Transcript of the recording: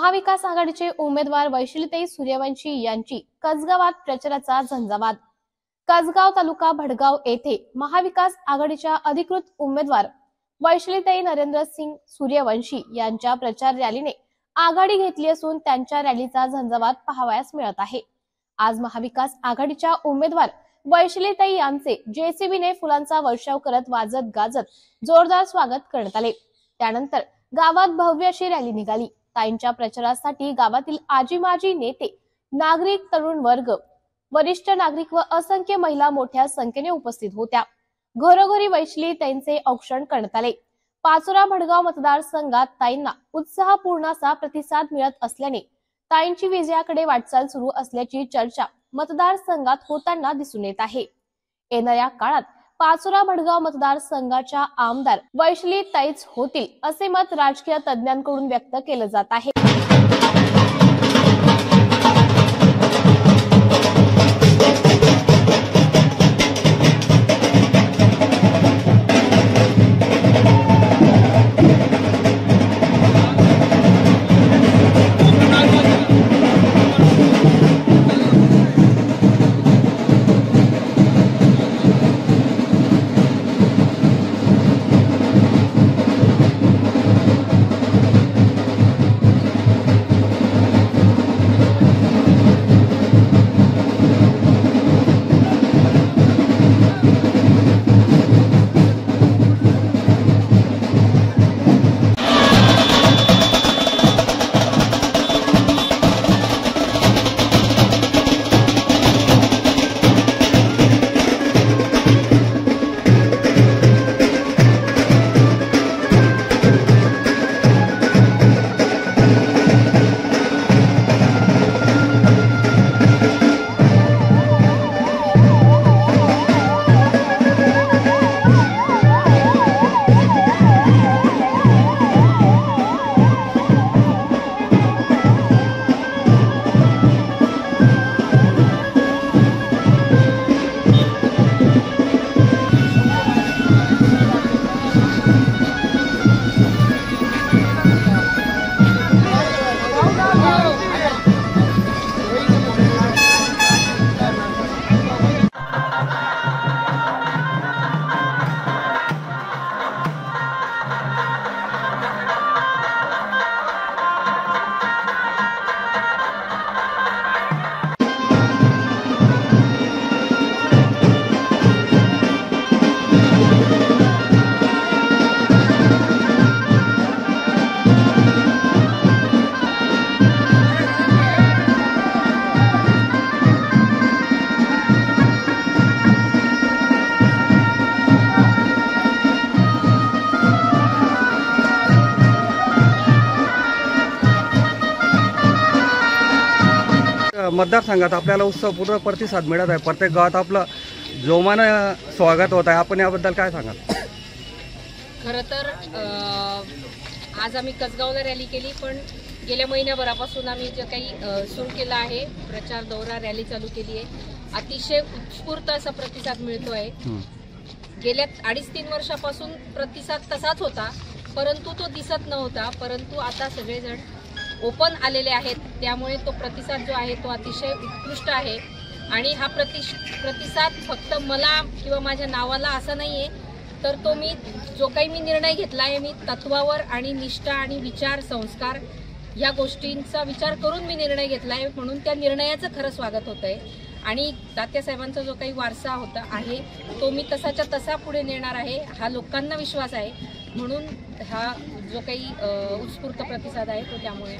महाविकास आघाडीचे उमेदवार वैशालीताई सूर्यवंशी यांची कसगावात प्रचाराचा झंझावात। कसगाव तालुका भडगाव येथे महाविकास आघाडीच्या अधिकृत उमेदवार वैशालीताई नरेंद्रसिंग सूर्यवंशी यांच्या प्रचार रॅलीने आघाडी घेतली असून त्यांच्या रॅलीचा झंझावात पाहावयास मिळत आहे। आज महाविकास आघाडीच्या उमेदवार वैशालीताई यांचे जेसीबीने फुलांचा वर्षाव करत वाजत गाजत जोरदार स्वागत करण्यात आले। त्यानंतर गावात भव्य अशी रॅली निघाली। ताईंच्या प्रचारासाठी गावातील आजी माजी नेते, नागरिक, तरुण वर्ग, वरिष्ठ नागरिक व असंख्य महिला मोठ्या संख्येने उपस्थित होत्या। घरोघरी वैशालीताईंचे औक्षण करण्यात आले। पाचोरा भडगाव मतदारसंघात ताईंना उत्साहपूर्ण असा प्रतिसाद मिळत असल्याने ताईंची विजयाकडे वाटचाल सुरू असल्याची चर्चा मतदारसंघात होताना दिसून येत आहे। येणाऱ्या काळात पाचोरा भडगाव मतदारसंघाच्या आमदार वैशालीताईच होतील असे मत राजकीय तज्ञांकडून व्यक्त केले जात आहे। मतदारसंघात आपल्याला उत्सवपूर्ण प्रतिसाद मिळत आहे। प्रत्येक गावात आपलं जोमाने स्वागत होत आहे। आपण याबद्दल काय सांगाल? खरं तर आज आम्ही कसगावला रॅली केली, पण गेल्या महिन्याभरापासून आम्ही जे काही सुरू केलं आहे प्रचार दौरा रॅली चालू केली आहे, अतिशय उत्स्फूर्त असा प्रतिसाद मिळतो आहे। गेल्या 2.5-3 वर्षापासून प्रतिसाद तसाच होता, परंतु तो दिसत नव्हता, परंतु आता सगळेजण ओपन आलेले आहेत, त्यामुळे तो प्रतिसाद जो आहे तो अतिशय उत्कृष्ट आहे। आणि हा प्रतिसाद फक्त मला किंवा माझ्या नावाला असा नाही आहे, तर तो जो काही मी निर्णय घेतला आहे, मी तत्वावर आणि निष्ठा आणि विचार संस्कार या गोष्टींचा विचार करून मी निर्णय घेतला आहे, म्हणून त्या निर्णयाचं खरं स्वागत होत आहे। आणि तात्यासाहेबांचा जो काही वारसा होता आहे तो मी तसाच्या तसा पुढे नेणार आहे, हा लोकांना विश्वास आहे। म्हणून हा जो काही उत्स्फूर्त प्रतिसाद आहे तो त्यामुळे